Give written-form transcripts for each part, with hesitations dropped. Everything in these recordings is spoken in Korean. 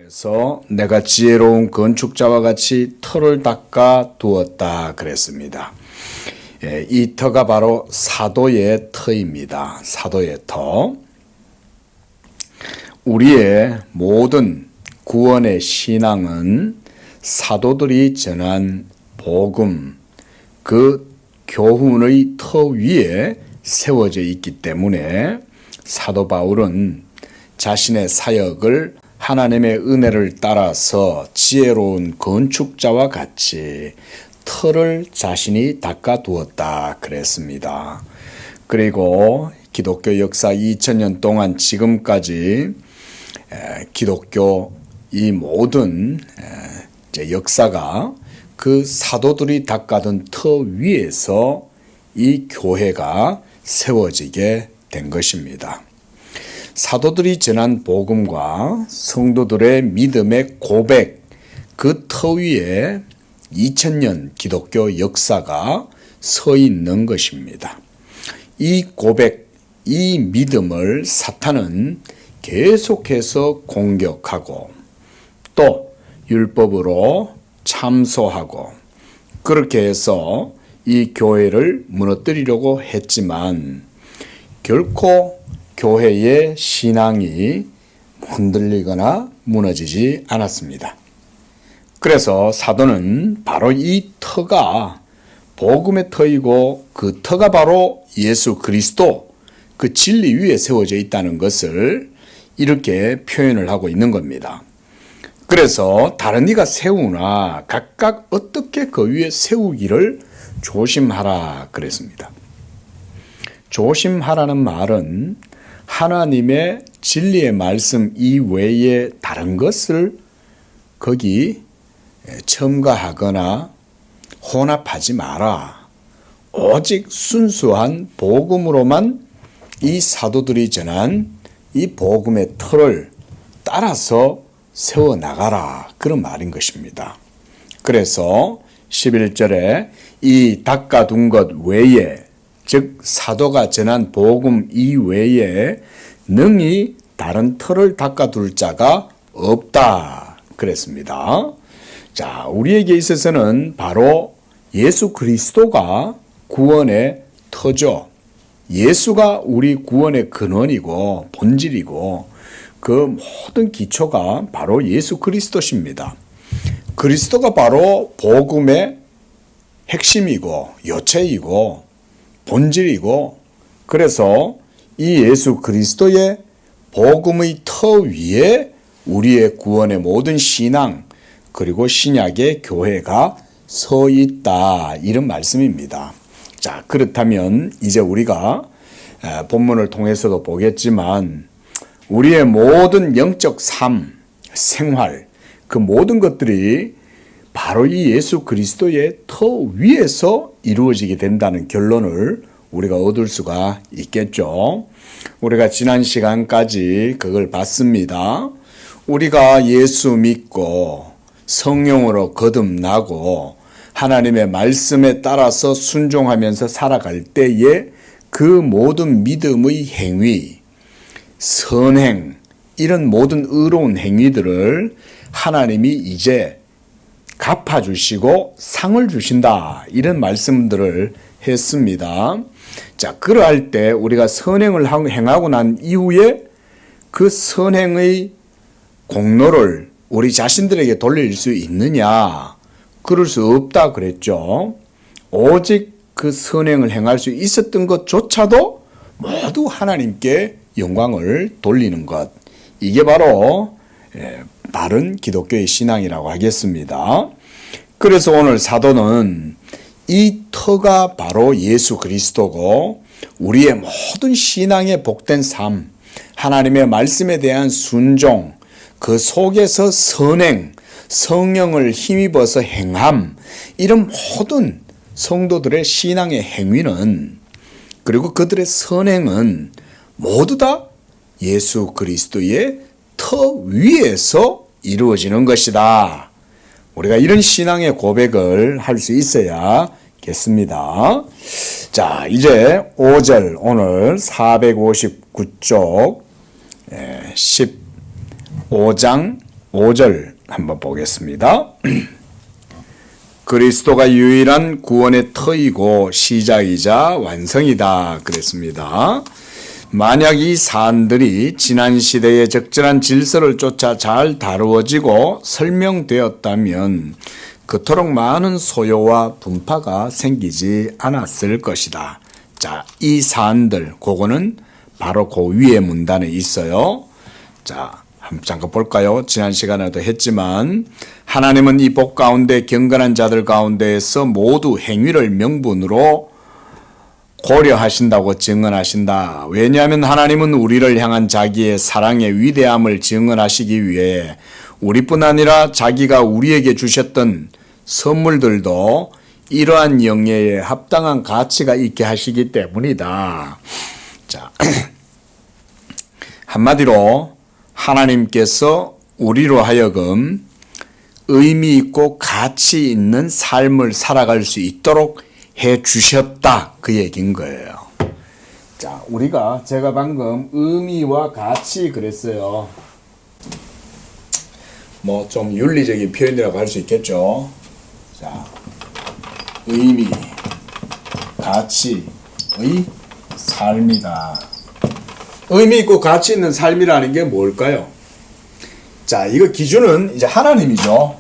그래서 내가 지혜로운 건축자와 같이 터를 닦아 두었다 그랬습니다. 이 터가 바로 사도의 터입니다. 사도의 터. 우리의 모든 구원의 신앙은 사도들이 전한 복음, 그 교훈의 터 위에 세워져 있기 때문에 사도 바울은 자신의 사역을 하나님의 은혜를 따라서 지혜로운 건축자와 같이 터를 자신이 닦아 두었다 그랬습니다. 그리고 기독교 역사 2000년 동안 지금까지 기독교 이 모든 역사가 그 사도들이 닦아둔 터 위에서 이 교회가 세워지게 된 것입니다. 사도들이 전한 복음과 성도들의 믿음의 고백, 그 터 위에 2000년 기독교 역사가 서 있는 것입니다. 이 고백, 이 믿음을 사탄은 계속해서 공격하고 또 율법으로 참소하고 그렇게 해서 이 교회를 무너뜨리려고 했지만 결코 교회의 신앙이 흔들리거나 무너지지 않았습니다. 그래서 사도는 바로 이 터가 복음의 터이고 그 터가 바로 예수 그리스도 그 진리 위에 세워져 있다는 것을 이렇게 표현을 하고 있는 겁니다. 그래서 다른 이가 세우나 각각 어떻게 그 위에 세우기를 조심하라 그랬습니다. 조심하라는 말은 하나님의 진리의 말씀 이외에 다른 것을 거기 첨가하거나 혼합하지 마라. 오직 순수한 복음으로만 이 사도들이 전한 이 복음의 틀을 따라서 세워나가라. 그런 말인 것입니다. 그래서 11절에 이 닦아둔 것 외에 즉 사도가 전한 복음 이외에 능히 다른 틀을 닦아둘 자가 없다 그랬습니다. 자, 우리에게 있어서는 바로 예수 그리스도가 구원의 터죠. 예수가 우리 구원의 근원이고 본질이고 그 모든 기초가 바로 예수 그리스도십니다. 그리스도가 바로 복음의 핵심이고 요체이고 본질이고 그래서 이 예수 그리스도의 복음의 터 위에 우리의 구원의 모든 신앙 그리고 신약의 교회가 서 있다 이런 말씀입니다. 자, 그렇다면 이제 우리가 본문을 통해서도 보겠지만 우리의 모든 영적 삶, 생활 그 모든 것들이 바로 이 예수 그리스도의 터 위에서 이루어지게 된다는 결론을 우리가 얻을 수가 있겠죠. 우리가 지난 시간까지 그걸 봤습니다. 우리가 예수 믿고 성령으로 거듭나고 하나님의 말씀에 따라서 순종하면서 살아갈 때에 그 모든 믿음의 행위, 선행, 이런 모든 의로운 행위들을 하나님이 이제 갚아주시고 상을 주신다 이런 말씀들을 했습니다. 자, 그러할 때 우리가 선행을 행하고 난 이후에 그 선행의 공로를 우리 자신들에게 돌릴 수 있느냐? 그럴 수 없다 그랬죠. 오직 그 선행을 행할 수 있었던 것조차도 모두 하나님께 영광을 돌리는 것. 이게 바로 바른 기독교의 신앙이라고 하겠습니다. 그래서 오늘 사도는 이 터가 바로 예수 그리스도고 우리의 모든 신앙의 복된 삶, 하나님의 말씀에 대한 순종, 그 속에서 선행, 성령을 힘입어서 행함, 이런 모든 성도들의 신앙의 행위는 그리고 그들의 선행은 모두 다 예수 그리스도의 터 위에서 이루어지는 것이다. 우리가 이런 신앙의 고백을 할 수 있어야겠습니다. 자, 이제 5절 오늘 459쪽 15장 5절 한번 보겠습니다. 그리스도가 유일한 구원의 터이고 시작이자 완성이다 그랬습니다. 만약 이 사안들이 지난 시대의 적절한 질서를 쫓아 잘 다루어지고 설명되었다면 그토록 많은 소요와 분파가 생기지 않았을 것이다. 자, 이 사안들, 그거는 바로 그 위에 문단에 있어요. 자, 한번 잠깐 볼까요? 지난 시간에도 했지만 하나님은 이 복 가운데 경건한 자들 가운데에서 모두 행위를 명분으로 고려하신다고 증언하신다. 왜냐하면 하나님은 우리를 향한 자기의 사랑의 위대함을 증언하시기 위해 우리뿐 아니라 자기가 우리에게 주셨던 선물들도 이러한 영예에 합당한 가치가 있게 하시기 때문이다. 자, 한마디로 하나님께서 우리로 하여금 의미 있고 가치 있는 삶을 살아갈 수 있도록 해 주셨다. 그 얘기인 거예요. 자, 제가 방금 의미와 가치 그랬어요. 뭐 좀 윤리적인 표현이라고 할 수 있겠죠. 자, 의미, 가치의 삶이다. 의미 있고 가치 있는 삶이라는 게 뭘까요? 자, 이거 기준은 이제 하나님이죠.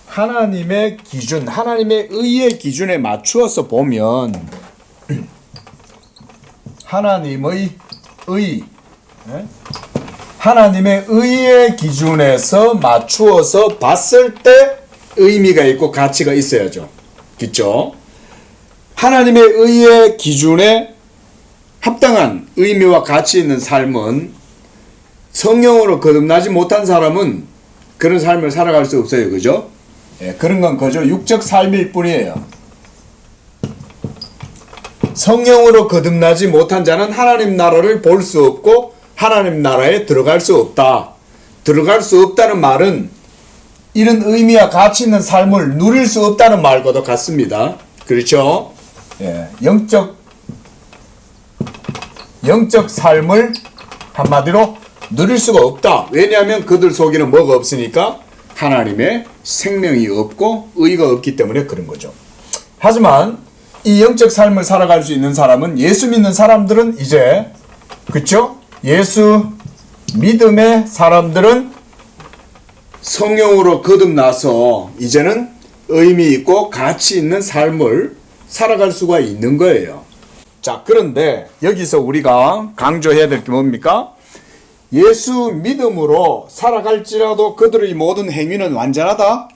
하나님의 기준, 하나님의 의의 기준에 맞추어서 보면 하나님의 의, 하나님의 의의 기준에서 맞추어서 봤을 때 의미가 있고 가치가 있어야죠. 그렇죠? 하나님의 의의 기준에 합당한 의미와 가치 있는 삶은 성령으로 거듭나지 못한 사람은 그런 삶을 살아갈 수 없어요. 그죠? 예, 그런 건 그저 육적 삶일 뿐이에요. 성령으로 거듭나지 못한 자는 하나님 나라를 볼 수 없고 하나님 나라에 들어갈 수 없다. 들어갈 수 없다는 말은 이런 의미와 가치 있는 삶을 누릴 수 없다는 말과도 같습니다. 그렇죠? 예, 영적 삶을 한마디로 누릴 수가 없다. 왜냐하면 그들 속에는 뭐가 없으니까 하나님의 생명이 없고 의가 없기 때문에 그런 거죠. 하지만 이 영적 삶을 살아갈 수 있는 사람은 예수 믿는 사람들은 이제 그렇죠? 예수 믿음의 사람들은 성령으로 거듭나서 이제는 의미 있고 가치 있는 삶을 살아갈 수가 있는 거예요. 자, 그런데 여기서 우리가 강조해야 될 게 뭡니까? 예수 믿음으로 살아갈지라도 그들의 모든 행위는 완전하다?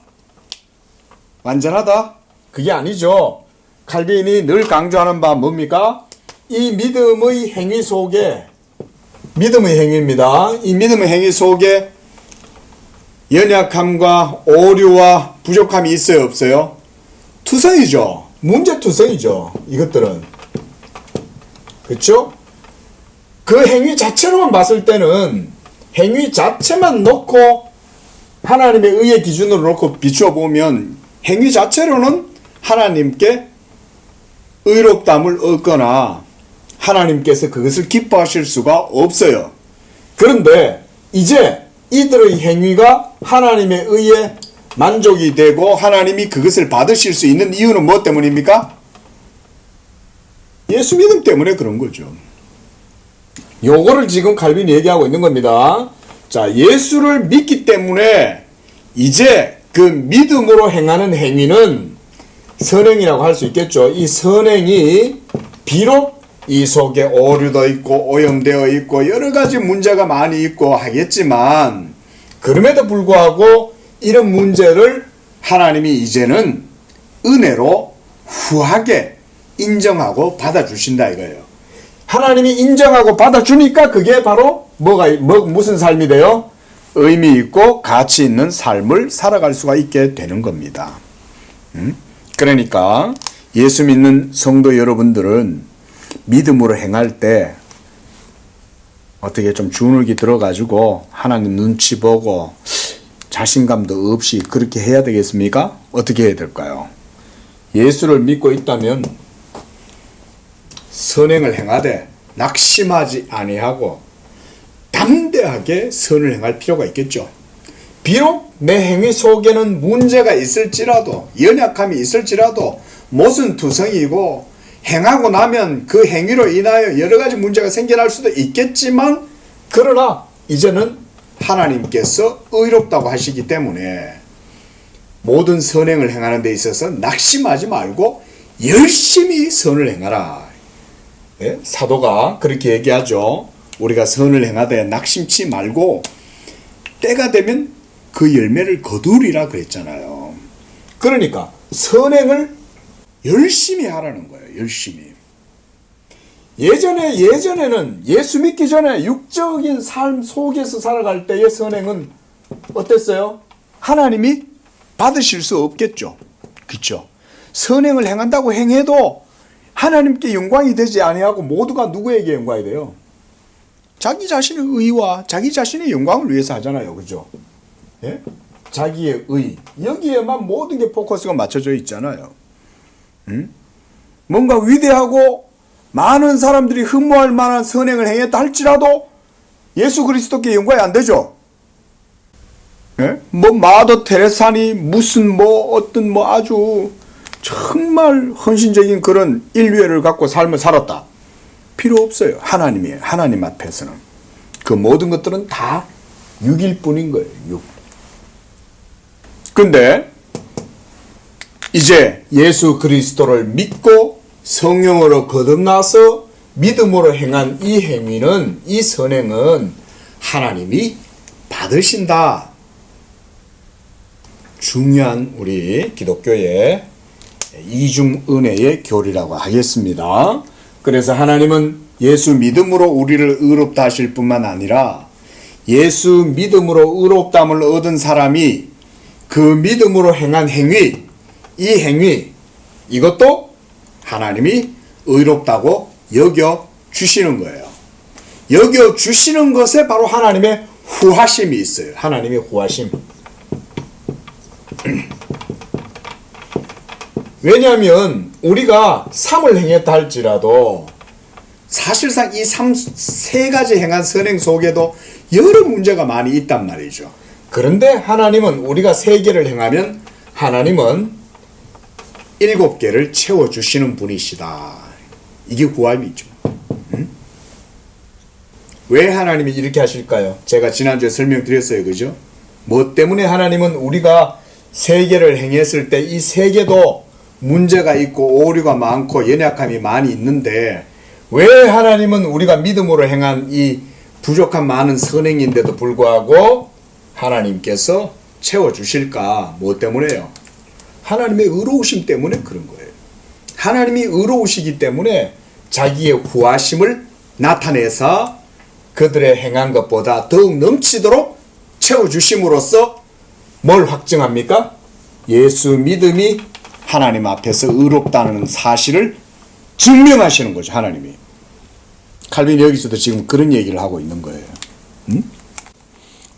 완전하다? 그게 아니죠. 칼빈이 늘 강조하는 바 뭡니까? 이 믿음의 행위 속에, 믿음의 행위입니다. 이 믿음의 행위 속에 연약함과 오류와 부족함이 있어요, 없어요? 투성이죠. 문제투성이죠. 이것들은. 그렇죠? 그 행위 자체로만 봤을 때는 행위 자체만 놓고 하나님의 의의 기준으로 놓고 비추어 보면 행위 자체로는 하나님께 의롭다함을 얻거나 하나님께서 그것을 기뻐하실 수가 없어요. 그런데 이제 이들의 행위가 하나님의 의에 만족이 되고 하나님이 그것을 받으실 수 있는 이유는 무엇 때문입니까? 예수 믿음 때문에 그런 거죠. 요거를 지금 칼빈이 얘기하고 있는 겁니다. 자, 예수를 믿기 때문에 이제 그 믿음으로 행하는 행위는 선행이라고 할 수 있겠죠. 이 선행이 비록 이 속에 오류도 있고 오염되어 있고 여러 가지 문제가 많이 있고 하겠지만 그럼에도 불구하고 이런 문제를 하나님이 이제는 은혜로 후하게 인정하고 받아주신다 이거예요. 하나님이 인정하고 받아주니까 그게 바로 무슨 삶이 돼요? 의미 있고 가치 있는 삶을 살아갈 수가 있게 되는 겁니다. 그러니까 예수 믿는 성도 여러분들은 믿음으로 행할 때 어떻게 좀 주눅이 들어가지고 하나님 눈치 보고 자신감도 없이 그렇게 해야 되겠습니까? 어떻게 해야 될까요? 예수를 믿고 있다면 선행을 행하되 낙심하지 아니하고 담대하게 선을 행할 필요가 있겠죠. 비록 내 행위 속에는 문제가 있을지라도, 연약함이 있을지라도, 못은 투성이고 행하고 나면 그 행위로 인하여 여러 가지 문제가 생겨날 수도 있겠지만, 그러나 이제는 하나님께서 의롭다고 하시기 때문에 모든 선행을 행하는 데 있어서 낙심하지 말고 열심히 선을 행하라. 네? 사도가 그렇게 얘기하죠. 우리가 선을 행하되 낙심치 말고 때가 되면 그 열매를 거두리라 그랬잖아요. 그러니까 선행을 열심히 하라는 거예요. 열심히. 예전에는 예수 믿기 전에 육적인 삶 속에서 살아갈 때의 선행은 어땠어요? 하나님이 받으실 수 없겠죠. 그렇죠? 선행을 행한다고 행해도 하나님께 영광이 되지 아니하고 모두가 누구에게 영광이 돼요? 자기 자신의 의와 자기 자신의 영광을 위해서 하잖아요. 그죠? 예? 자기의 의. 여기에만 모든 게 포커스가 맞춰져 있잖아요. 뭔가 위대하고 많은 사람들이 흠모할 만한 선행을 행했다 할지라도 예수 그리스도께 영광이 안 되죠. 예? 뭐 마더 테레사니 무슨 어떤 아주 정말 헌신적인 그런 인류애를 갖고 삶을 살았다. 필요 없어요. 하나님이에요. 하나님 앞에서는. 그 모든 것들은 다 육일 뿐인 거예요. 육. 근데 이제 예수 그리스도를 믿고 성령으로 거듭나서 믿음으로 행한 이 행위는, 이 선행은 하나님이 받으신다. 중요한 우리 기독교의 이중 은혜의 교리라고 하겠습니다. 그래서 하나님은 예수 믿음으로 우리를 의롭다 하실 뿐만 아니라 예수 믿음으로 의롭다함을 얻은 사람이 그 믿음으로 행한 행위, 이 행위, 이것도 하나님이 의롭다고 여겨 주시는 거예요. 여겨 주시는 것에 바로 하나님의 후하심이 있어요. 하나님의 후하심. 왜냐하면 우리가 삶을 행했다 할지라도 사실상 이 세 가지 행한 선행 속에도 여러 문제가 많이 있단 말이죠. 그런데 하나님은 우리가 3개를 행하면 하나님은 7개를 채워주시는 분이시다. 이게 구함이죠. 왜 하나님이 이렇게 하실까요? 제가 지난주에 설명드렸어요. 그죠? 뭐 때문에 하나님은 우리가 3개를 행했을 때 이 3개도 문제가 있고 오류가 많고 연약함이 많이 있는데 왜 하나님은 우리가 믿음으로 행한 이 부족한 많은 선행인데도 불구하고 하나님께서 채워주실까? 뭐 때문에요? 하나님의 의로우심 때문에 그런 거예요. 하나님이 의로우시기 때문에 자기의 후하심을 나타내서 그들의 행한 것보다 더욱 넘치도록 채워주심으로써 뭘 확증합니까? 예수 믿음이 하나님 앞에서 의롭다는 사실을 증명하시는 거죠. 하나님이. 칼빈이 여기서도 지금 그런 얘기를 하고 있는 거예요.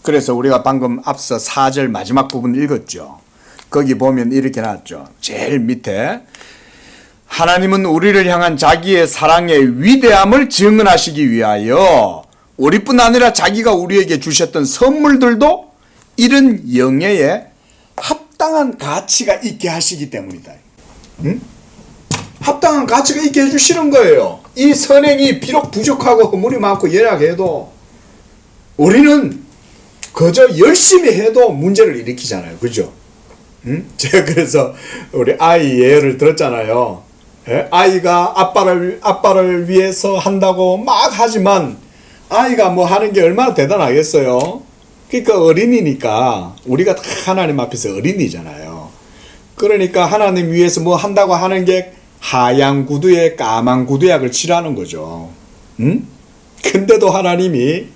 그래서 우리가 방금 앞서 4절 마지막 부분 읽었죠. 거기 보면 이렇게 나왔죠. 제일 밑에 하나님은 우리를 향한 자기의 사랑의 위대함을 증언하시기 위하여 우리뿐 아니라 자기가 우리에게 주셨던 선물들도 이런 영예에 합당한 가치가 있게 하시기 때문이다. 합당한 가치가 있게 해주시는 거예요. 이 선행이 비록 부족하고 허물이 많고 연약해도 우리는 그저 열심히 해도 문제를 일으키잖아요. 그죠? 제가 그래서 우리 아이 예를 들었잖아요. 예? 아이가 아빠를 위해서 한다고 막 하지만 아이가 뭐 하는 게 얼마나 대단하겠어요. 그러니까 어린이니까 우리가 다 하나님 앞에서 어린이잖아요. 그러니까 하나님 위해서 뭐 한다고 하는 게 하얀 구두에 까만 구두약을 칠하는 거죠. 근데도 하나님이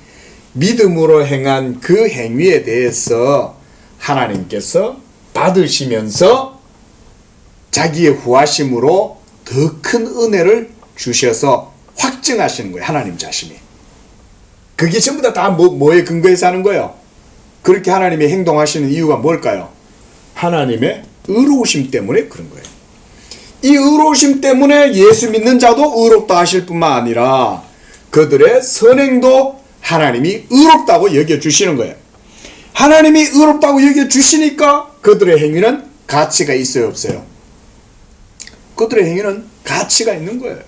믿음으로 행한 그 행위에 대해서 하나님께서 받으시면서 자기의 후하심으로 더 큰 은혜를 주셔서 확증하시는 거예요. 하나님 자신이. 그게 전부 다 뭐에 근거해서 하는 거예요? 그렇게 하나님이 행동하시는 이유가 뭘까요? 하나님의 의로우심 때문에 그런 거예요. 이 의로우심 때문에 예수 믿는 자도 의롭다 하실 뿐만 아니라 그들의 선행도 하나님이 의롭다고 여겨주시는 거예요. 하나님이 의롭다고 여겨주시니까 그들의 행위는 가치가 있어요, 없어요? 그들의 행위는 가치가 있는 거예요.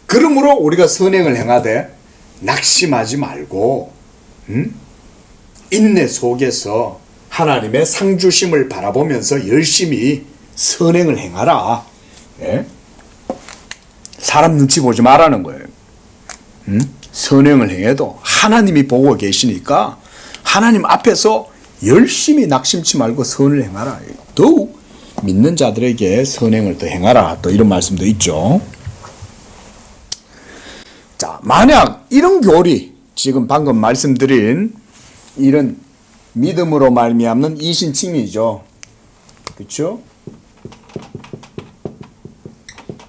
그러므로 우리가 선행을 행하되 낙심하지 말고 인내 속에서 하나님의 상주심을 바라보면서 열심히 선행을 행하라. 예? 사람 눈치 보지 말라는 거예요. 선행을 행해도 하나님이 보고 계시니까 하나님 앞에서 열심히 낙심치 말고 선을 행하라. 더욱 믿는 자들에게 선행을 더 행하라. 또 이런 말씀도 있죠. 자, 만약 이런 교리, 지금 방금 말씀드린 이런 믿음으로 말미암는 이신칭의죠. 그렇죠?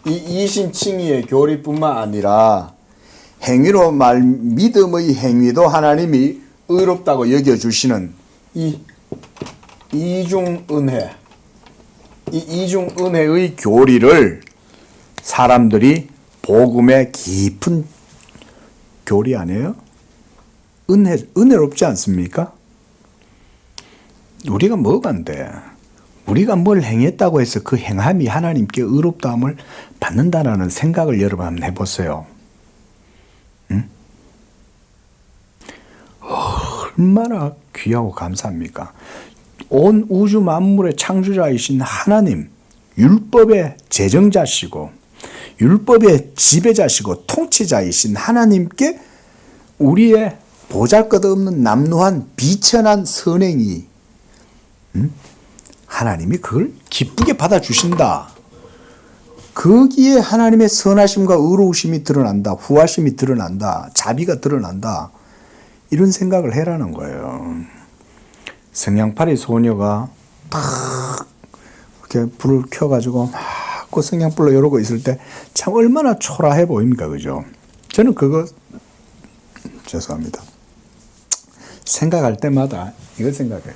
이 이신칭의의 교리뿐만 아니라 행위로 믿음의 행위도 하나님이 의롭다고 여겨주시는 이 이중은혜, 이 이중은혜의 교리를 사람들이 복음의 깊은 교리 아니에요? 은혜롭지 않습니까? 우리가 뭐가 안 돼? 우리가 뭘 행했다고 해서 그 행함이 하나님께 의롭다함을 받는다라는 생각을 여러분 한번 해보세요. 응? 얼마나 귀하고 감사합니까? 온 우주 만물의 창조자이신 하나님, 율법의 제정자시고 율법의 지배자시고 통치자이신 하나님께 우리의 보잘것없는 남루한 비천한 선행이 하나님이 그걸 기쁘게 받아주신다. 거기에 하나님의 선하심과 의로우심이 드러난다. 후하심이 드러난다. 자비가 드러난다. 이런 생각을 해라는 거예요. 성냥팔이 소녀가 딱 이렇게 불을 켜가지고 막 그 성냥불로 이러고 있을 때 참 얼마나 초라해 보입니까? 그죠? 저는 그거 죄송합니다. 생각할 때마다 이걸 생각해요.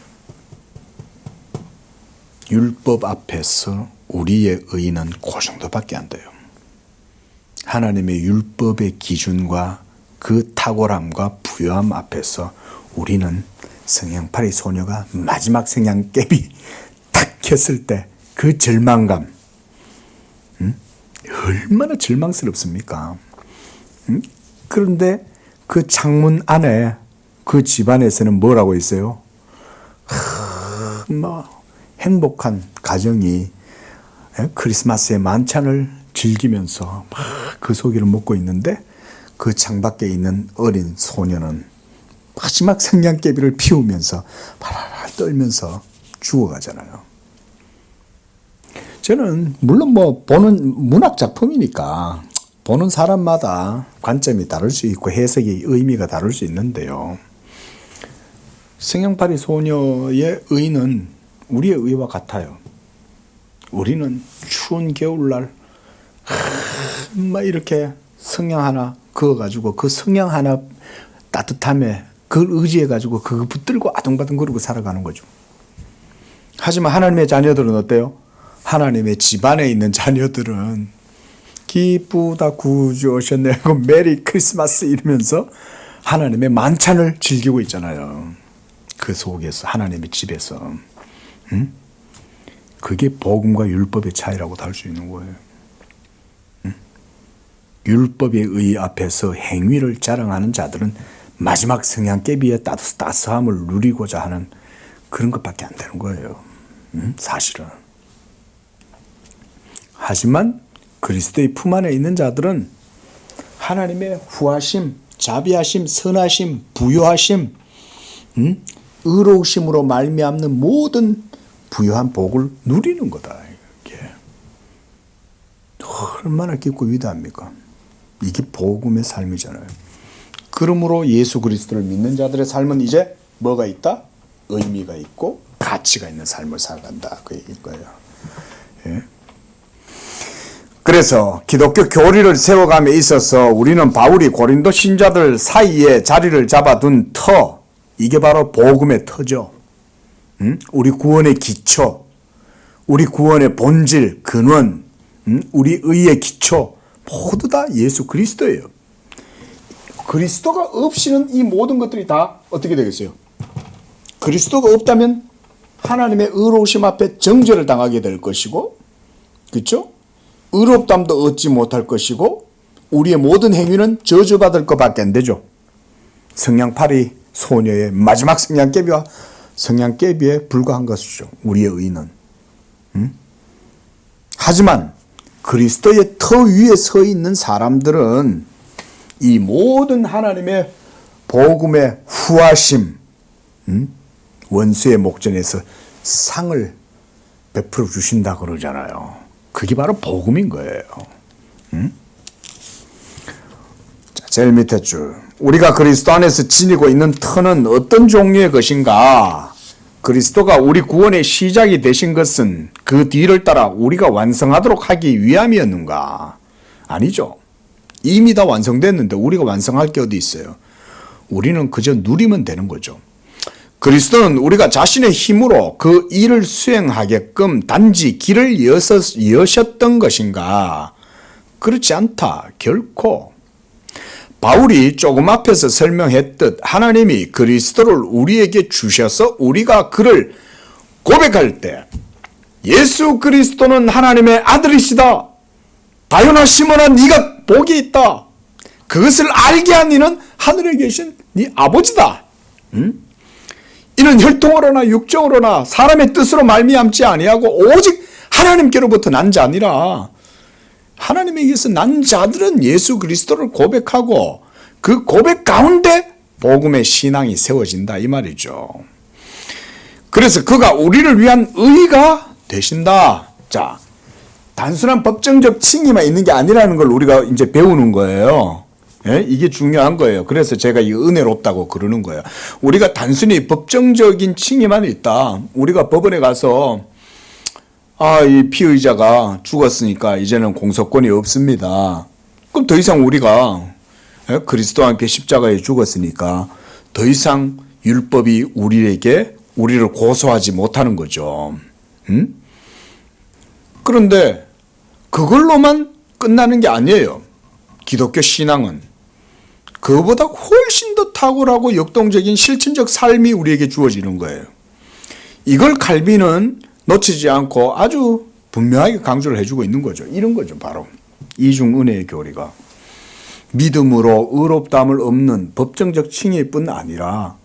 율법 앞에서 우리의 의는 그 정도밖에 안 돼요. 하나님의 율법의 기준과 그 탁월함과 부요함 앞에서 우리는 성냥팔이 소녀가 마지막 성냥개비 탁 켰을 때 그 절망감, 얼마나 절망스럽습니까? 그런데 그 창문 안에 그 집안에서는 뭐라고 있어요? 행복한 가정이 크리스마스의 만찬을 즐기면서 막 그 소리를 먹고 있는데 그 창밖에 있는 어린 소녀는 마지막 성냥개비를 피우면서 발발 떨면서 죽어가잖아요. 저는 물론 보는 문학 작품이니까 보는 사람마다 관점이 다를 수 있고 해석의 의미가 다를 수 있는데요. 성냥팔이 소녀의 의는 우리의 의와 같아요. 우리는 추운 겨울날 막 이렇게 성냥 하나 그어가지고 그 성냥 하나 따뜻함에 그걸 의지해가지고 그거 붙들고 아둥바둥 그러고 살아가는 거죠. 하지만 하나님의 자녀들은 어때요? 하나님의 집안에 있는 자녀들은 기쁘다 구주 오셨네 고 메리 크리스마스 이러면서 하나님의 만찬을 즐기고 있잖아요. 그 속에서 하나님의 집에서. 그게 복음과 율법의 차이라고도 할 수 있는 거예요. 율법의 의 앞에서 행위를 자랑하는 자들은 마지막 성냥개비의 따스함을 누리고자 하는 그런 것밖에 안 되는 거예요. 사실은. 하지만 그리스도의 품 안에 있는 자들은 하나님의 후하심, 자비하심, 선하심, 부요하심, 의로우심으로 말미암는 모든 부요한 복을 누리는 거다. 이게 얼마나 깊고 위대합니까? 이게 복음의 삶이잖아요. 그러므로 예수 그리스도를 믿는 자들의 삶은 이제 뭐가 있다? 의미가 있고 가치가 있는 삶을 살아간다. 그 얘기일 거예요. 예. 그래서 기독교 교리를 세워감에 있어서 우리는 바울이 고린도 신자들 사이에 자리를 잡아둔 터, 이게 바로 복음의 터죠. 우리 구원의 기초, 우리 구원의 본질, 근원, 우리 의의 기초 모두 다 예수 그리스도예요. 그리스도가 없이는 이 모든 것들이 다 어떻게 되겠어요? 그리스도가 없다면 하나님의 의로우심 앞에 정죄를 당하게 될 것이고, 그렇죠? 의롭담도 얻지 못할 것이고, 우리의 모든 행위는 저주받을 것밖에 안 되죠. 성냥팔이 소녀의 마지막 성냥개비와 성냥개비에 불과한 것이죠. 우리의 의는. 하지만 그리스도의 터 위에 서 있는 사람들은 이 모든 하나님의 복음의 후하심, 원수의 목전에서 상을 베풀어 주신다 그러잖아요. 그게 바로 복음인 거예요. 자, 제일 밑에 줄. 우리가 그리스도 안에서 지니고 있는 터는 어떤 종류의 것인가? 그리스도가 우리 구원의 시작이 되신 것은 그 뒤를 따라 우리가 완성하도록 하기 위함이었는가? 아니죠. 이미 다 완성됐는데 우리가 완성할 게 어디 있어요? 우리는 그저 누리면 되는 거죠. 그리스도는 우리가 자신의 힘으로 그 일을 수행하게끔 단지 길을 여셨던 것인가? 그렇지 않다. 결코. 바울이 조금 앞에서 설명했듯 하나님이 그리스도를 우리에게 주셔서 우리가 그를 고백할 때 예수 그리스도는 하나님의 아들이시다. 다요나 시몬아 네가 복이 있다. 그것을 알게 한 이는 하늘에 계신 네 아버지다. 이는 혈통으로나 육정으로나 사람의 뜻으로 말미암지 아니하고 오직 하나님께로부터 난 자니라. 하나님에게서 난 자들은 예수 그리스도를 고백하고 그 고백 가운데 복음의 신앙이 세워진다 이 말이죠. 그래서 그가 우리를 위한 의가 되신다. 자, 단순한 법정적 칭의만 있는 게 아니라는 걸 우리가 이제 배우는 거예요. 예? 이게 중요한 거예요. 그래서 제가 이 은혜롭다고 그러는 거예요. 우리가 단순히 법정적인 칭의만 있다. 우리가 법원에 가서 이 피의자가 죽었으니까 이제는 공소권이 없습니다. 그럼 더 이상 우리가 그리스도와 함께 십자가에 죽었으니까 더 이상 율법이 우리를 고소하지 못하는 거죠. 그런데 그걸로만 끝나는 게 아니에요. 기독교 신앙은 그보다 훨씬 더 탁월하고 역동적인 실천적 삶이 우리에게 주어지는 거예요. 이걸 칼빈은 놓치지 않고 아주 분명하게 강조를 해주고 있는 거죠. 이런 거죠. 바로 이중 은혜의 교리가 믿음으로 의롭다함을 얻는 법정적 칭의뿐 아니라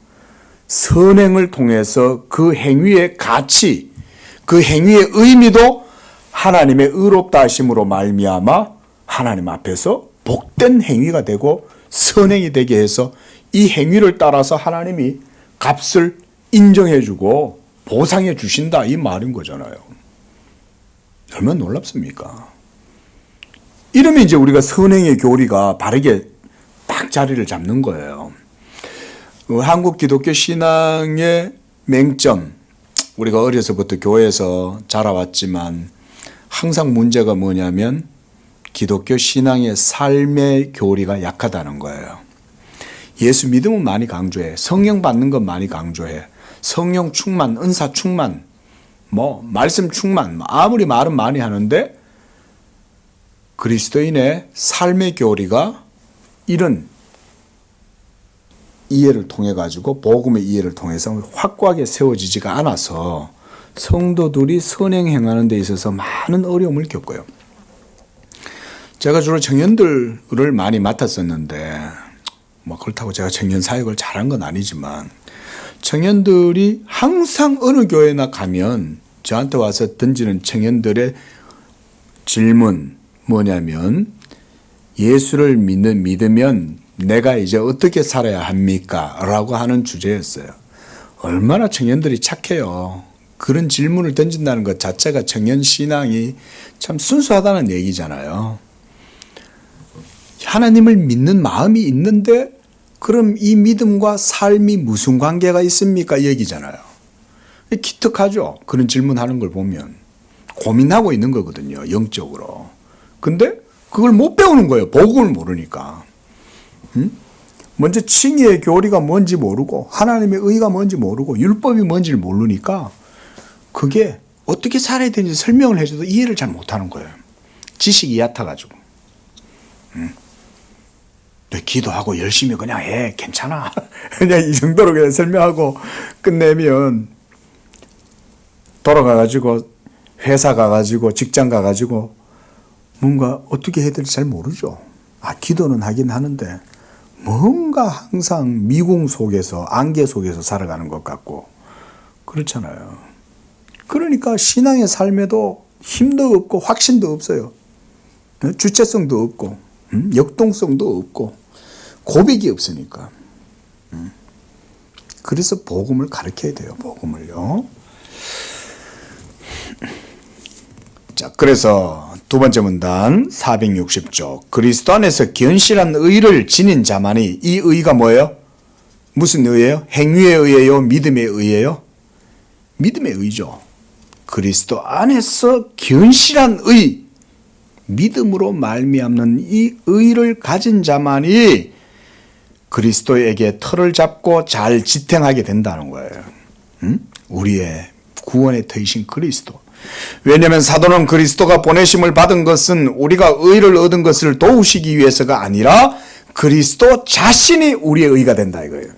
선행을 통해서 그 행위의 가치, 그 행위의 의미도 하나님의 의롭다 하심으로 말미암아 하나님 앞에서 복된 행위가 되고 선행이 되게 해서 이 행위를 따라서 하나님이 값을 인정해주고 보상해 주신다 이 말인 거잖아요. 얼마나 놀랍습니까? 이러면 이제 우리가 선행의 교리가 바르게 딱 자리를 잡는 거예요. 한국 기독교 신앙의 맹점, 우리가 어려서부터 교회에서 자라왔지만 항상 문제가 뭐냐면 기독교 신앙의 삶의 교리가 약하다는 거예요. 예수 믿음은 많이 강조해. 성령 받는 건 많이 강조해. 성령 충만, 은사 충만, 말씀 충만, 아무리 말은 많이 하는데 그리스도인의 삶의 교리가 이런 이해를 통해 가지고 복음의 이해를 통해서 확고하게 세워지지가 않아서 성도들이 선행 행하는 데 있어서 많은 어려움을 겪어요. 제가 주로 청년들을 많이 맡았었는데 그렇다고 제가 청년 사역을 잘한 건 아니지만 청년들이 항상 어느 교회나 가면 저한테 와서 던지는 청년들의 질문 뭐냐면 예수를 믿으면 내가 이제 어떻게 살아야 합니까? 라고 하는 주제였어요. 얼마나 청년들이 착해요. 그런 질문을 던진다는 것 자체가 청년 신앙이 참 순수하다는 얘기잖아요. 하나님을 믿는 마음이 있는데 그럼 이 믿음과 삶이 무슨 관계가 있습니까? 이 얘기잖아요. 기특하죠. 그런 질문하는 걸 보면. 고민하고 있는 거거든요. 영적으로. 근데 그걸 못 배우는 거예요. 복음을 모르니까. 먼저 칭의의 교리가 뭔지 모르고 하나님의 의가 뭔지 모르고 율법이 뭔지를 모르니까 그게 어떻게 살아야 되는지 설명을 해줘도 이해를 잘 못하는 거예요. 지식이 얕아가지고. 기도하고 열심히 그냥 해. 괜찮아. 그냥 이 정도로 그냥 설명하고 끝내면 돌아가가지고 회사 가가지고 직장 가가지고 뭔가 어떻게 해야 될지 잘 모르죠. 기도는 하긴 하는데 뭔가 항상 미궁 속에서 안개 속에서 살아가는 것 같고 그렇잖아요. 그러니까 신앙의 삶에도 힘도 없고 확신도 없어요. 주체성도 없고 역동성도 없고 고백이 없으니까. 그래서 복음을 가르쳐야 돼요. 복음을요. 자, 그래서 두 번째 문단 460쪽. 그리스도 안에서 견실한 의를 지닌 자만이, 이 의가 뭐예요? 무슨 의예요? 행위의 의예요? 믿음의 의예요? 믿음의 의죠. 그리스도 안에서 견실한 의, 믿음으로 말미암는 이 의를 가진 자만이 그리스도에게 터를 잡고 잘 지탱하게 된다는 거예요. 우리의 구원의 터이신 그리스도. 왜냐하면 사도는 그리스도가 보내심을 받은 것은 우리가 의를 얻은 것을 도우시기 위해서가 아니라 그리스도 자신이 우리의 의가 된다 이거예요.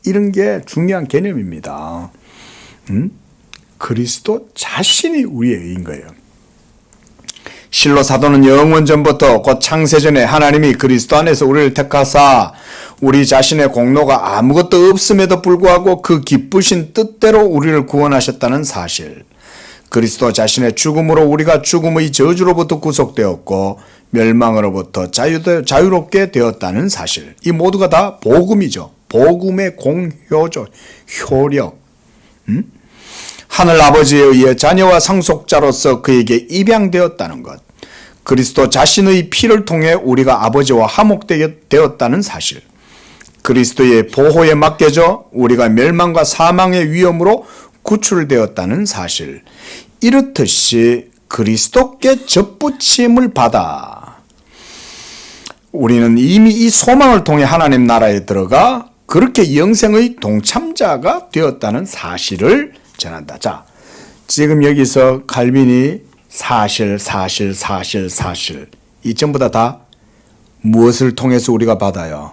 이런 게 중요한 개념입니다. 그리스도 자신이 우리의 의인 거예요. 실로 사도는 영원 전부터 곧 창세전에 하나님이 그리스도 안에서 우리를 택하사 우리 자신의 공로가 아무것도 없음에도 불구하고 그 기쁘신 뜻대로 우리를 구원하셨다는 사실, 그리스도 자신의 죽음으로 우리가 죽음의 저주로부터 구속되었고 멸망으로부터 자유롭게 되었다는 사실, 이 모두가 다 복음이죠. 복음의 공효죠. 효력. 하늘 아버지에 의해 자녀와 상속자로서 그에게 입양되었다는 것, 그리스도 자신의 피를 통해 우리가 아버지와 화목되었다는 사실, 그리스도의 보호에 맡겨져 우리가 멸망과 사망의 위험으로 구출되었다는 사실, 이렇듯이 그리스도께 접붙임을 받아 우리는 이미 이 소망을 통해 하나님 나라에 들어가 그렇게 영생의 동참자가 되었다는 사실을 전한다. 자, 지금 여기서 칼빈이 사실 이 전부 다 무엇을 통해서 우리가 받아요?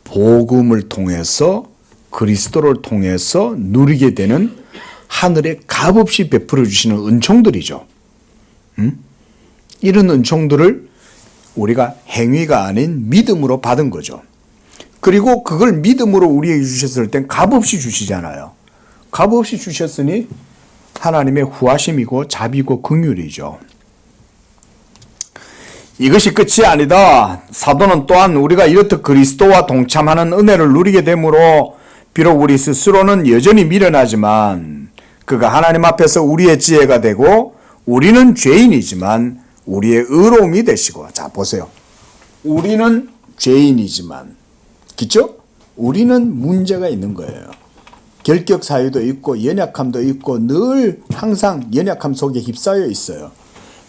복음을 통해서, 그리스도를 통해서 누리게 되는 하늘의 값없이 베풀어 주시는 은총들이죠. 이런 은총들을 우리가 행위가 아닌 믿음으로 받은 거죠. 그리고 그걸 믿음으로 우리에게 주셨을 땐 값없이 주시잖아요. 값없이 주셨으니 하나님의 후하심이고 자비고 긍휼이죠. 이것이 끝이 아니다. 사도는 또한 우리가 이렇듯 그리스도와 동참하는 은혜를 누리게 되므로 비록 우리 스스로는 여전히 미련하지만 그가 하나님 앞에서 우리의 지혜가 되고 우리는 죄인이지만 우리의 의로움이 되시고, 자 보세요. 우리는 죄인이지만, 그렇죠? 우리는 문제가 있는 거예요. 결격 사유도 있고 연약함도 있고 늘 항상 연약함 속에 휩싸여 있어요.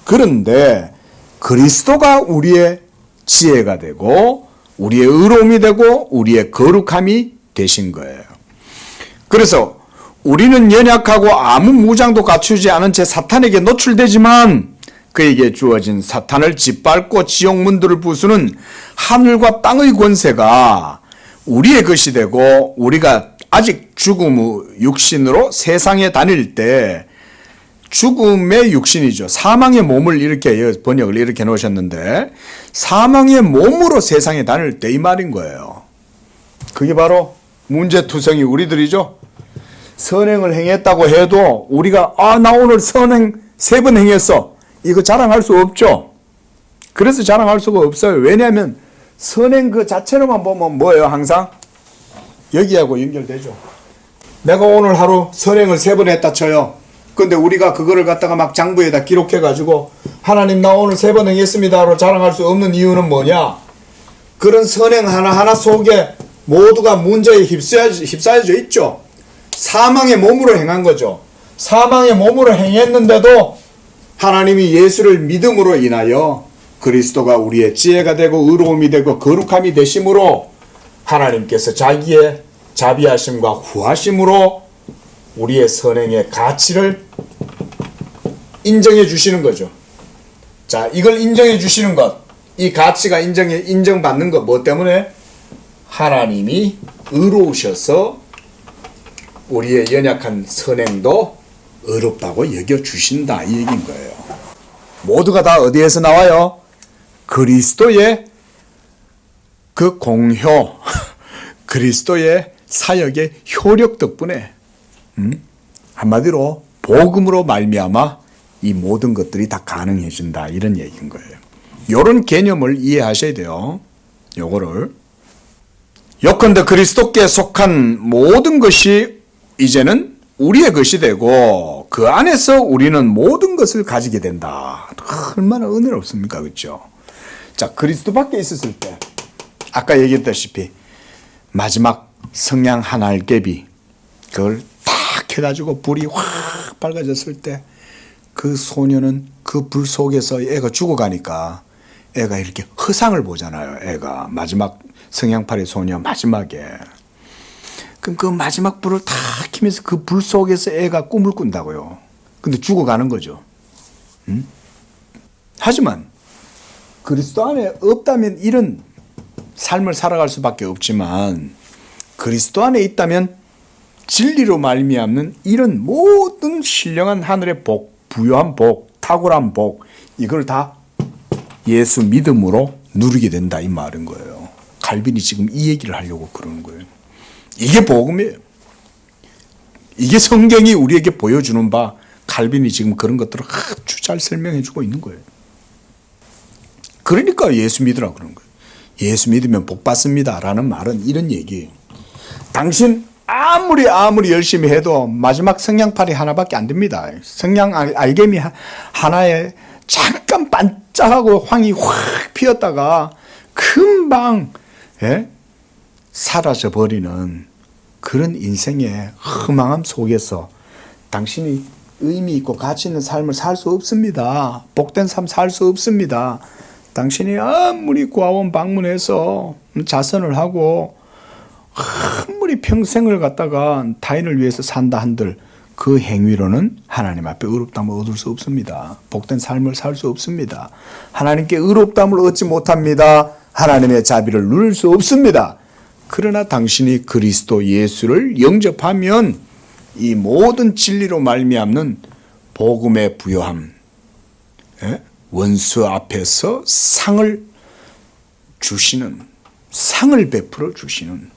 그런데 그리스도가 우리의 지혜가 되고 우리의 의로움이 되고 우리의 거룩함이 되신 거예요. 그래서 우리는 연약하고 아무 무장도 갖추지 않은 채 사탄에게 노출되지만 그에게 주어진 사탄을 짓밟고 지옥 문들을 부수는 하늘과 땅의 권세가 우리의 것이 되고, 우리가 아직 죽음의 육신으로 세상에 다닐 때, 죽음의 육신이죠. 사망의 몸을 이렇게 번역을 이렇게 놓으셨는데, 사망의 몸으로 세상에 다닐 때 이 말인 거예요. 그게 바로 문제투성이 우리들이죠. 선행을 행했다고 해도 우리가 나 오늘 선행 3번 행했어, 이거 자랑할 수 없죠. 그래서 자랑할 수가 없어요. 왜냐하면 선행 그 자체로만 보면 뭐예요? 항상 여기하고 연결되죠. 내가 오늘 하루 선행을 3번 했다 쳐요. 근데 우리가 그거를 갖다가 막 장부에다 기록해가지고 하나님 나 오늘 3번 행했습니다로 자랑할 수 없는 이유는 뭐냐? 그런 선행 하나하나 속에 모두가 문제에 휩싸여져 있죠. 사망의 몸으로 행한 거죠. 사망의 몸으로 행했는데도 하나님이 예수를 믿음으로 인하여 그리스도가 우리의 지혜가 되고 의로움이 되고 거룩함이 되심으로 하나님께서 자기의 자비하심과 후하심으로 우리의 선행의 가치를 인정해 주시는 거죠. 자, 이걸 인정해 주시는 것, 이 가치가 인정받는 거 뭐 때문에? 하나님이 의로우셔서 우리의 연약한 선행도 의롭다고 여겨주신다 이 얘기인 거예요. 모두가 다 어디에서 나와요? 그리스도의 그 공효, 그리스도의 사역의 효력 덕분에 한마디로 복음으로 말미암아 이 모든 것들이 다 가능해진다 이런 얘기인 거예요. 이런 개념을 이해하셔야 돼요. 요거를 요컨대 그리스도께 속한 모든 것이 이제는 우리의 것이 되고 그 안에서 우리는 모든 것을 가지게 된다. 얼마나 은혜롭습니까? 그렇죠? 자, 그리스도 밖에 있었을 때 아까 얘기했다시피 마지막 성냥 한 알개비 그걸 탁 해가지고 불이 확 밝아졌을 때 그 소녀는 그 불 속에서 애가 죽어가니까 애가 이렇게 허상을 보잖아요. 애가 마지막 성냥팔이 소녀 마지막에 그럼 그 마지막 불을 탁 켜면서 그 불 속에서 애가 꿈을 꾼다고요. 근데 죽어가는 거죠. 하지만 그리스도 안에 없다면 이런 삶을 살아갈 수밖에 없지만 그리스도 안에 있다면 진리로 말미암는 이런 모든 신령한 하늘의 복, 부요한 복, 탁월한 복 이걸 다 예수 믿음으로 누리게 된다 이 말인 거예요. 칼빈이 지금 이 얘기를 하려고 그러는 거예요. 이게 복음이에요. 이게 성경이 우리에게 보여주는 바 칼빈이 지금 그런 것들을 아주 잘 설명해 주고 있는 거예요. 그러니까 예수 믿으라고 그러는 거예요. 예수 믿으면 복 받습니다 라는 말은 이런 얘기예요. 당신 아무리 열심히 해도 마지막 성냥팔이 하나밖에 안 됩니다. 성냥 알개미 하나에 잠깐 반짝하고 황이 확 피었다가 금방 사라져 버리는 그런 인생의 허망함 속에서 당신이 의미 있고 가치 있는 삶을 살 수 없습니다. 복된 삶 살 수 없습니다. 당신이 아무리 고아원 방문해서 자선을 하고 아무리 평생을 갖다가 타인을 위해서 산다 한들 그 행위로는 하나님 앞에 의롭다함을 얻을 수 없습니다. 복된 삶을 살 수 없습니다. 하나님께 의롭다함을 얻지 못합니다. 하나님의 자비를 누릴 수 없습니다. 그러나 당신이 그리스도 예수를 영접하면 이 모든 진리로 말미암는 복음의 부요함, 원수 앞에서 상을 주시는, 상을 베풀어 주시는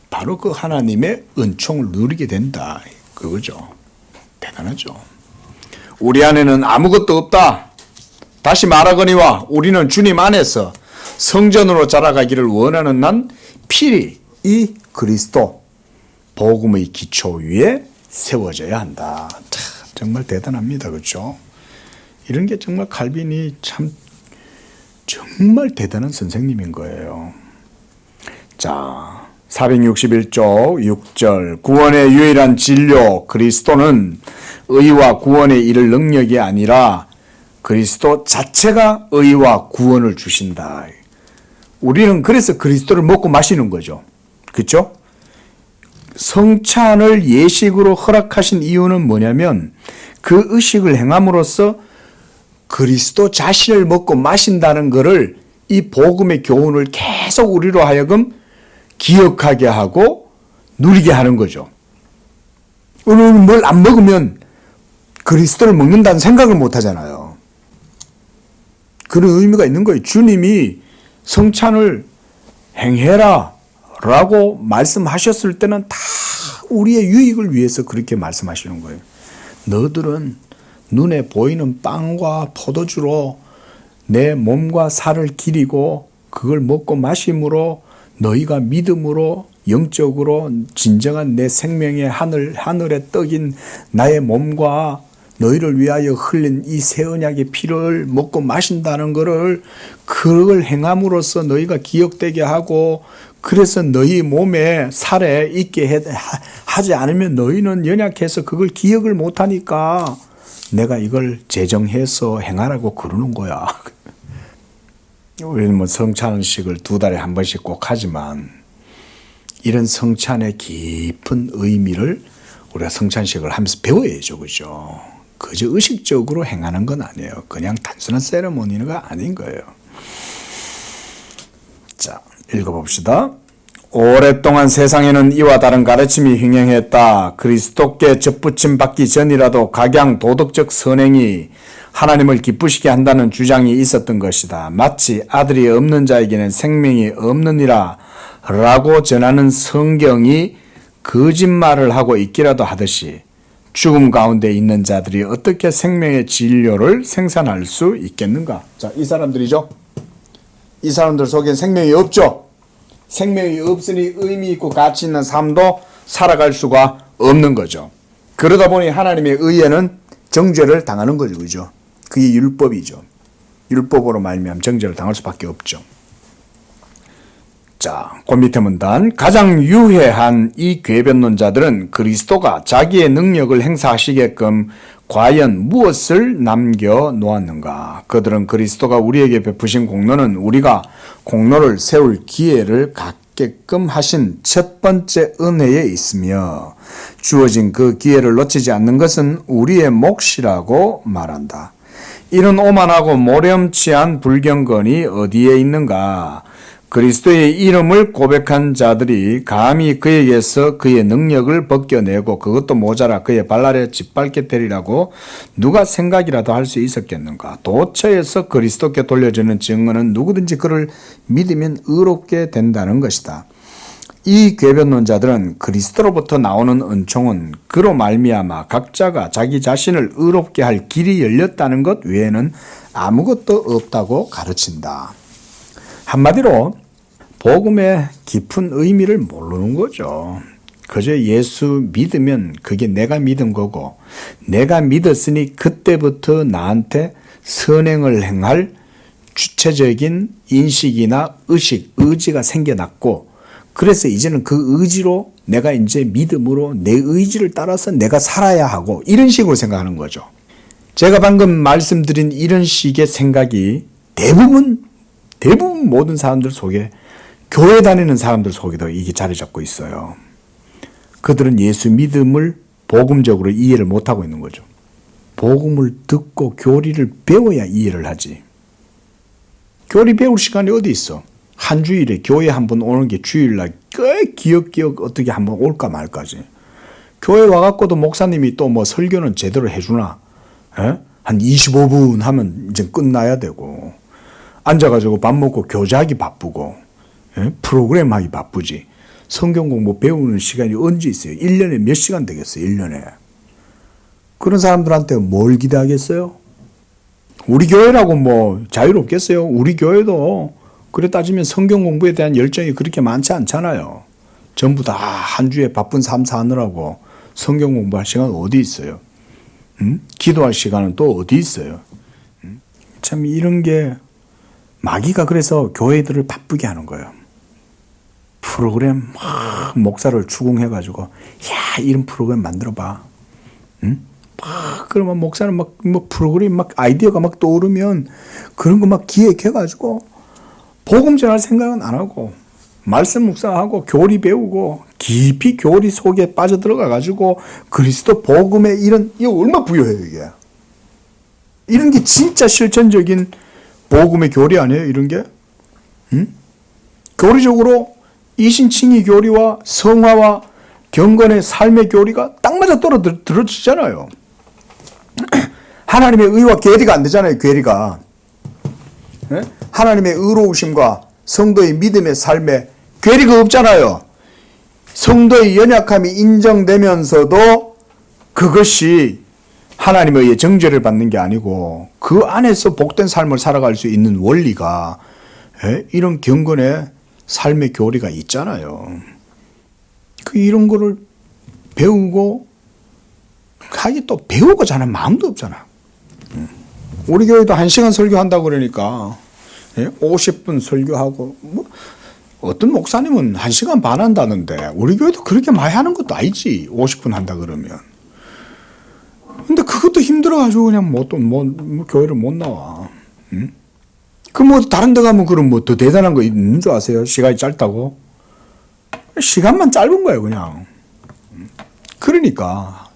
바로 그 하나님의 은총을 누리게 된다. 그거죠. 대단하죠. 우리 안에는 아무것도 없다. 다시 말하거니와 우리는 주님 안에서 성전으로 자라가기를 원하는 난 필히 이 그리스도 복음의 기초 위에 세워져야 한다. 참, 정말 대단합니다. 그렇죠? 이런 게 정말 칼빈이 참 정말 대단한 선생님인 거예요. 자, 461쪽 6절 구원의 유일한 진료 그리스도는 의와 구원에 이를 능력이 아니라 그리스도 자체가 의와 구원을 주신다. 우리는 그래서 그리스도를 먹고 마시는 거죠. 그렇죠? 성찬을 예식으로 허락하신 이유는 뭐냐면 그 의식을 행함으로써 그리스도 자신을 먹고 마신다는 것을 이 복음의 교훈을 계속 우리로 하여금 기억하게 하고 누리게 하는 거죠. 우리는 뭘 안 먹으면 그리스도를 먹는다는 생각을 못 하잖아요. 그런 의미가 있는 거예요. 주님이 성찬을 행해라 라고 말씀하셨을 때는 다 우리의 유익을 위해서 그렇게 말씀하시는 거예요. 너들은 눈에 보이는 빵과 포도주로 내 몸과 살을 기리고 그걸 먹고 마심으로 너희가 믿음으로 영적으로 진정한 내 생명의 하늘의 떡인 나의 몸과 너희를 위하여 흘린 이 새 언약의 피를 먹고 마신다는 것을 그걸 행함으로써 너희가 기억되게 하고 그래서 너희 몸에 살에 있게 하지 않으면 너희는 연약해서 그걸 기억을 못하니까 내가 이걸 제정해서 행하라고 그러는 거야. 우리는 뭐 성찬식을 2달에 한 번씩 꼭 하지만 이런 성찬의 깊은 의미를 우리가 성찬식을 하면서 배워야죠. 그죠? 그저 의식적으로 행하는 건 아니에요. 그냥 단순한 세레모니가 아닌 거예요. 자, 읽어봅시다. 오랫동안 세상에는 이와 다른 가르침이 횡행했다. 그리스도께 접붙임 받기 전이라도 각양 도덕적 선행이 하나님을 기쁘시게 한다는 주장이 있었던 것이다. 마치 아들이 없는 자에게는 생명이 없느니라 라고 전하는 성경이 거짓말을 하고 있기라도 하듯이 죽음 가운데 있는 자들이 어떻게 생명의 진료를 생산할 수 있겠는가? 자, 이 사람들이죠. 이 사람들 속엔 생명이 없죠. 생명이 없으니 의미 있고 가치 있는 삶도 살아갈 수가 없는 거죠. 그러다 보니 하나님의 의에는 정죄를 당하는 거죠. 그죠? 그게 율법이죠. 율법으로 말미암아 정죄를 당할 수밖에 없죠. 자, 그 밑에 문단. 가장 유해한 이 궤변론자들은 그리스도가 자기의 능력을 행사하시게끔 과연 무엇을 남겨놓았는가? 그들은 그리스도가 우리에게 베푸신 공로는 우리가 공로를 세울 기회를 갖게끔 하신 첫 번째 은혜에 있으며 주어진 그 기회를 놓치지 않는 것은 우리의 몫이라고 말한다. 이런 오만하고 모렴치한 불경건이 어디에 있는가? 그리스도의 이름을 고백한 자들이 감히 그에게서 그의 능력을 벗겨내고 그것도 모자라 그의 발 아래 짓밟게 되리라고 누가 생각이라도 할 수 있었겠는가? 도처에서 그리스도께 돌려주는 증언은 누구든지 그를 믿으면 의롭게 된다는 것이다. 이 궤변론자들은 그리스도로부터 나오는 은총은 그로 말미암아 각자가 자기 자신을 의롭게 할 길이 열렸다는 것 외에는 아무것도 없다고 가르친다. 한마디로 복음의 깊은 의미를 모르는 거죠. 그저 예수 믿으면 그게 내가 믿은 거고 내가 믿었으니 그때부터 나한테 선행을 행할 주체적인 인식이나 의식, 의지가 생겨났고 그래서 이제는 그 의지로 내가 이제 믿음으로 내 의지를 따라서 내가 살아야 하고 이런 식으로 생각하는 거죠. 제가 방금 말씀드린 이런 식의 생각이 대부분 모든 사람들 속에 교회 다니는 사람들 속에도 이게 자리 잡고 있어요. 그들은 예수 믿음을 복음적으로 이해를 못하고 있는 거죠. 복음을 듣고 교리를 배워야 이해를 하지. 교리 배울 시간이 어디 있어? 한 주일에 교회 한번 오는 게 주일날 꽤 기억 어떻게 한번 올까 말까지. 교회 와갖고도 목사님이 또 뭐 설교는 제대로 해주나? 에? 한 25분 하면 이제 끝나야 되고 앉아가지고 밥 먹고 교제하기 바쁘고 프로그램 하기 바쁘지. 성경 공부 배우는 시간이 언제 있어요? 1년에 몇 시간 되겠어요? 1년에. 그런 사람들한테 뭘 기대하겠어요? 우리 교회라고 뭐 자유롭겠어요? 우리 교회도 그래 따지면 성경 공부에 대한 열정이 그렇게 많지 않잖아요. 전부 다 한 주에 바쁜 삶 사느라고 성경 공부할 시간 어디 있어요? 기도할 시간은 또 어디 있어요? 참 이런 게 마귀가 그래서 교회들을 바쁘게 하는 거예요. 프로그램 막 목사를 추궁해가지고 야 이런 프로그램 만들어봐. 막 그러면 목사는 막 뭐 프로그램 막 아이디어가 막 떠오르면 그런 거 막 기획해가지고 복음 전할 생각은 안 하고 말씀 묵상하고 교리 배우고 깊이 교리 속에 빠져들어가가지고 그리스도 복음의 이거 얼마나 부유해요 이게. 이런 게 진짜 실천적인 복음의 교리 아니에요 이런 게? 교리적으로 이신칭의 교리와 성화와 경건의 삶의 교리가 딱 맞아 떨어지잖아요. 하나님의 의와 괴리가 안 되잖아요. 괴리가. 하나님의 의로우심과 성도의 믿음의 삶에 괴리가 없잖아요. 성도의 연약함이 인정되면서도 그것이 하나님에 의해 정죄를 받는 게 아니고 그 안에서 복된 삶을 살아갈 수 있는 원리가 이런 경건의 삶의 교리가 있잖아요. 이런 거를 배우고 하기 또 배우고자 하는 마음도 없잖아. 우리 교회도 1시간 설교한다고 그러니까 50분 설교하고 뭐 어떤 목사님은 1시간 반 한다는데 우리 교회도 그렇게 많이 하는 것도 아니지. 50분 한다 그러면. 근데 그것도 힘들어가지고 그냥 뭐 교회를 못 나와. 그 뭐 다른 데 가면 그럼 뭐 더 대단한 거 있는 줄 아세요? 시간이 짧다고? 시간만 짧은 거예요 그냥. 그러니까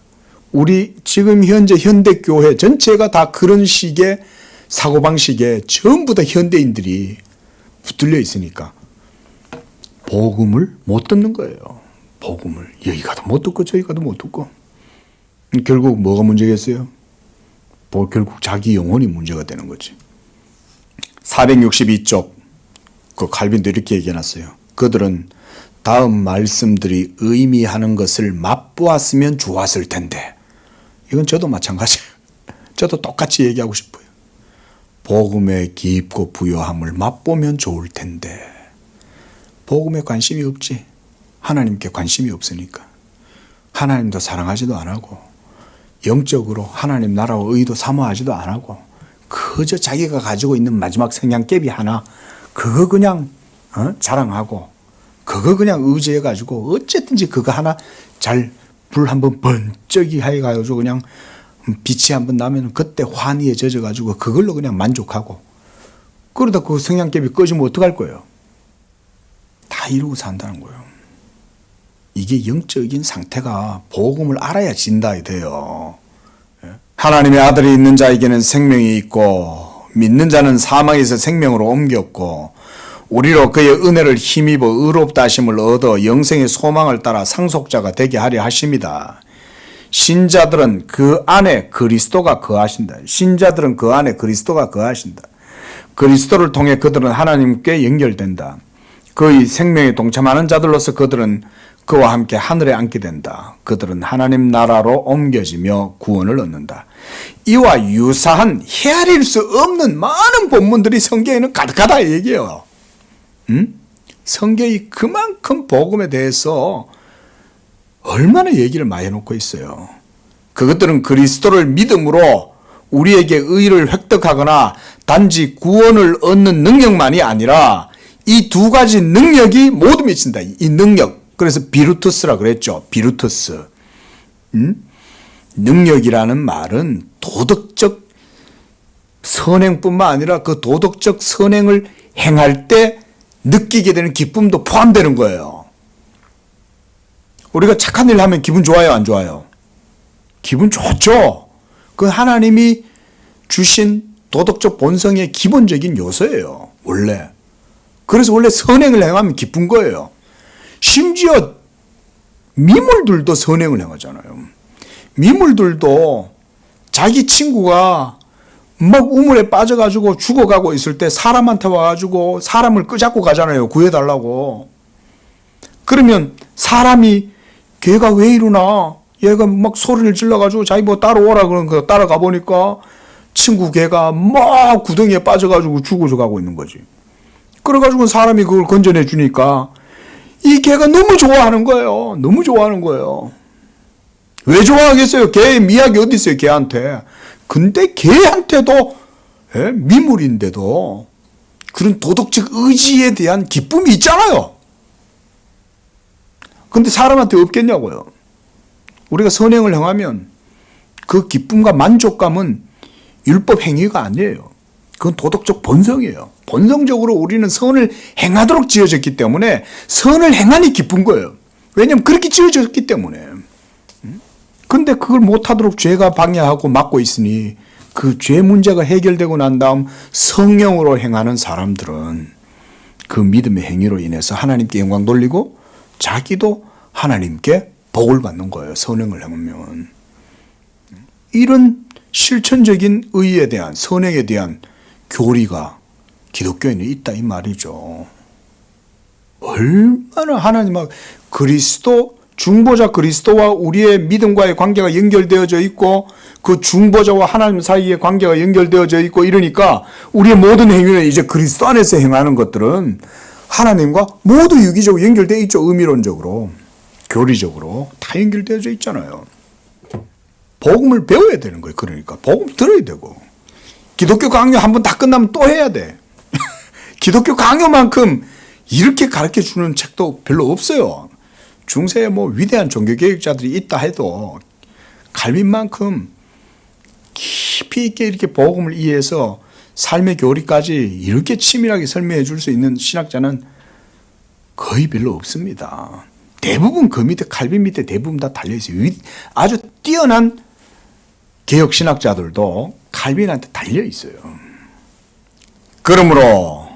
우리 지금 현재 현대교회 전체가 다 그런 식의 사고방식에 전부 다 현대인들이 붙들려 있으니까 복음을 못 듣는 거예요. 복음을. 여기가도 못 듣고 저기가도 못 듣고. 결국 뭐가 문제겠어요? 결국 자기 영혼이 문제가 되는 거지. 462쪽 그 칼빈도 이렇게 얘기해놨어요. 그들은 다음 말씀들이 의미하는 것을 맛보았으면 좋았을 텐데. 이건 저도 마찬가지예요. 저도 똑같이 얘기하고 싶어요. 복음의 깊고 부요함을 맛보면 좋을 텐데. 복음에 관심이 없지. 하나님께 관심이 없으니까. 하나님도 사랑하지도 안 하고 영적으로 하나님 나라와 의도 사모하지도 안 하고 그저 자기가 가지고 있는 마지막 성냥개비 하나 그거 그냥 자랑하고 그거 그냥 의지해가지고 어쨌든지 그거 하나 잘 불 한번 번쩍이 해가지고 그냥 빛이 한번 나면 그때 환희에 젖어가지고 그걸로 그냥 만족하고 그러다 그 성냥개비 꺼지면 어떡할 거예요? 다 이루고 산다는 거예요. 이게 영적인 상태가 복음을 알아야 진다 돼요. 하나님의 아들이 있는 자에게는 생명이 있고 믿는 자는 사망에서 생명으로 옮겼고 우리로 그의 은혜를 힘입어 의롭다 하심을 얻어 영생의 소망을 따라 상속자가 되게 하려 하십니다. 신자들은 그 안에 그리스도가 거하신다. 신자들은 그 안에 그리스도가 거하신다. 그리스도를 통해 그들은 하나님께 연결된다. 그의 생명에 동참하는 자들로서 그들은 그와 함께 하늘에 앉게 된다. 그들은 하나님 나라로 옮겨지며 구원을 얻는다. 이와 유사한 헤아릴 수 없는 많은 본문들이 성경에는 가득하다 얘기해요. 성경이 그만큼 복음에 대해서 얼마나 얘기를 많이 해놓고 있어요. 그것들은 그리스도를 믿음으로 우리에게 의를 획득하거나 단지 구원을 얻는 능력만이 아니라 이 두 가지 능력이 모두 미친다. 이 능력. 그래서 비루투스라 그랬죠. 비루투스. 능력이라는 말은 도덕적 선행뿐만 아니라 그 도덕적 선행을 행할 때 느끼게 되는 기쁨도 포함되는 거예요. 우리가 착한 일 하면 기분 좋아요, 안 좋아요? 기분 좋죠. 그 하나님이 주신 도덕적 본성의 기본적인 요소예요. 원래. 그래서 원래 선행을 행하면 기쁜 거예요. 심지어 미물들도 선행을 행하잖아요. 미물들도 자기 친구가 막 우물에 빠져가지고 죽어가고 있을 때 사람한테 와가지고 사람을 끄잡고 가잖아요. 구해달라고. 그러면 사람이 걔가 왜 이러나 얘가 막 소리를 질러가지고 자기 뭐 따라오라 그런 거 따라가 보니까 친구 걔가 막 구덩이에 빠져가지고 죽어져 가고 있는 거지. 그래가지고 사람이 그걸 건져내 주니까 이 걔가 너무 좋아하는 거예요. 너무 좋아하는 거예요. 왜 좋아하겠어요? 걔의 미학이 어디 있어요? 걔한테. 근데 걔한테도 미물인데도 그런 도덕적 의지에 대한 기쁨이 있잖아요. 근데 사람한테 없겠냐고요. 우리가 선행을 행하면 그 기쁨과 만족감은 율법 행위가 아니에요. 그건 도덕적 본성이에요. 본성적으로 우리는 선을 행하도록 지어졌기 때문에 선을 행하니 기쁜 거예요. 왜냐하면 그렇게 지어졌기 때문에. 근데 그걸 못하도록 죄가 방해하고 막고 있으니 그 죄 문제가 해결되고 난 다음 성령으로 행하는 사람들은 그 믿음의 행위로 인해서 하나님께 영광 돌리고 자기도 하나님께 복을 받는 거예요. 선행을 행하면. 이런 실천적인 의에 대한 선행에 대한 교리가 기독교에는 있다 이 말이죠. 얼마나 하나님과 그리스도 중보자 그리스도와 우리의 믿음과의 관계가 연결되어져 있고 그 중보자와 하나님 사이의 관계가 연결되어져 있고 이러니까 우리의 모든 행위는 이제 그리스도 안에서 행하는 것들은 하나님과 모두 유기적으로 연결되어 있죠. 의미론적으로 교리적으로 다 연결되어져 있잖아요. 복음을 배워야 되는 거예요. 그러니까 복음 들어야 되고 기독교 강요 한번 다 끝나면 또 해야 돼. 기독교 강요만큼 이렇게 가르쳐주는 책도 별로 없어요. 중세에 뭐 위대한 종교개혁자들이 있다 해도 칼빈만큼 깊이 있게 이렇게 복음을 이해해서 삶의 교리까지 이렇게 치밀하게 설명해 줄 수 있는 신학자는 거의 별로 없습니다. 대부분 그 밑에 칼빈 밑에 대부분 다 달려있어요. 아주 뛰어난 개혁신학자들도 칼빈한테 달려있어요. 그러므로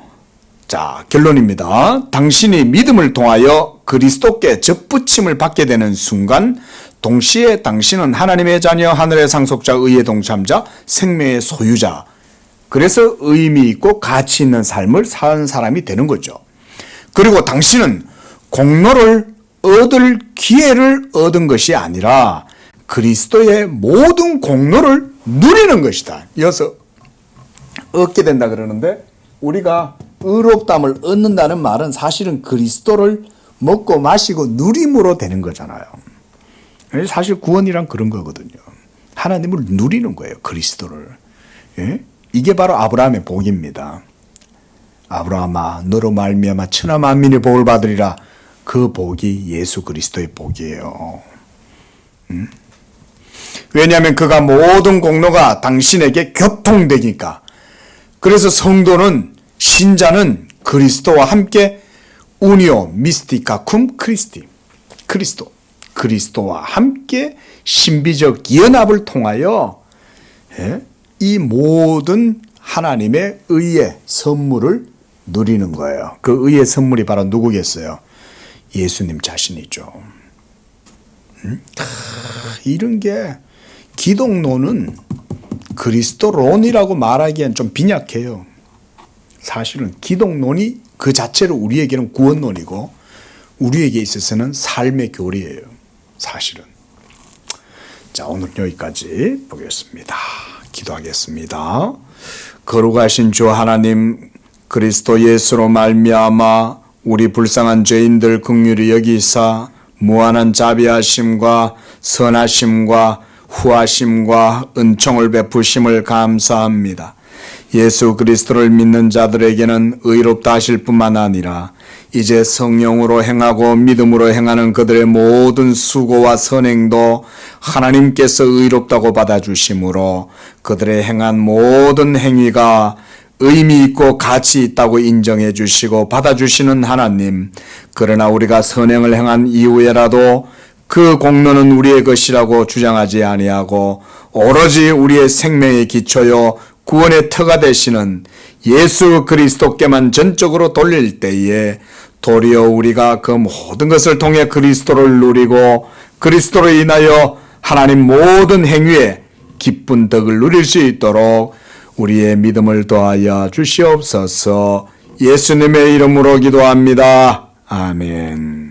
자, 결론입니다. 당신이 믿음을 통하여 그리스도께 접붙임을 받게 되는 순간 동시에 당신은 하나님의 자녀, 하늘의 상속자, 의의 동참자, 생명의 소유자, 그래서 의미 있고 가치 있는 삶을 사는 사람이 되는 거죠. 그리고 당신은 공로를 얻을 기회를 얻은 것이 아니라 그리스도의 모든 공로를 누리는 것이다. 이어서 얻게 된다 그러는데, 우리가 의롭다함을 얻는다는 말은 사실은 그리스도를 먹고 마시고 누림으로 되는 거잖아요. 사실 구원이란 그런 거거든요. 하나님을 누리는 거예요. 그리스도를. 예? 이게 바로 아브라함의 복입니다. 아브라함아 너로 말미암아 천하 만민이 복을 받으리라. 그 복이 예수 그리스도의 복이에요. 왜냐하면 그가 모든 공로가 당신에게 교통되니까. 그래서 성도는, 신자는 그리스도와 함께 우니오 미스티카쿰 크리스티, 그리스도와 함께 신비적 연합을 통하여 이 모든 하나님의 의의 선물을 누리는 거예요. 그 의의 선물이 바로 누구겠어요? 예수님 자신이죠. 이런 게 기독론은 그리스도론이라고 말하기엔 좀 빈약해요. 사실은 기독론이 그 자체로 우리에게는 구원론이고 우리에게 있어서는 삶의 교리예요. 사실은. 자, 오늘 여기까지 보겠습니다. 기도하겠습니다. 거룩하신 주 하나님, 그리스도 예수로 말미암아 우리 불쌍한 죄인들 긍휼히 여기사 무한한 자비하심과 선하심과 후하심과 은총을 베푸심을 감사합니다. 예수 그리스도를 믿는 자들에게는 의롭다 하실 뿐만 아니라 이제 성령으로 행하고 믿음으로 행하는 그들의 모든 수고와 선행도 하나님께서 의롭다고 받아주심으로 그들의 행한 모든 행위가 의미 있고 가치 있다고 인정해 주시고 받아주시는 하나님, 그러나 우리가 선행을 행한 이후에라도 그 공로는 우리의 것이라고 주장하지 아니하고 오로지 우리의 생명의 기초요 구원의 터가 되시는 예수 그리스도께만 전적으로 돌릴 때에 도리어 우리가 그 모든 것을 통해 그리스도를 누리고 그리스도로 인하여 하나님 모든 행위에 기쁜 덕을 누릴 수 있도록 우리의 믿음을 더하여 주시옵소서. 예수님의 이름으로 기도합니다. 아멘.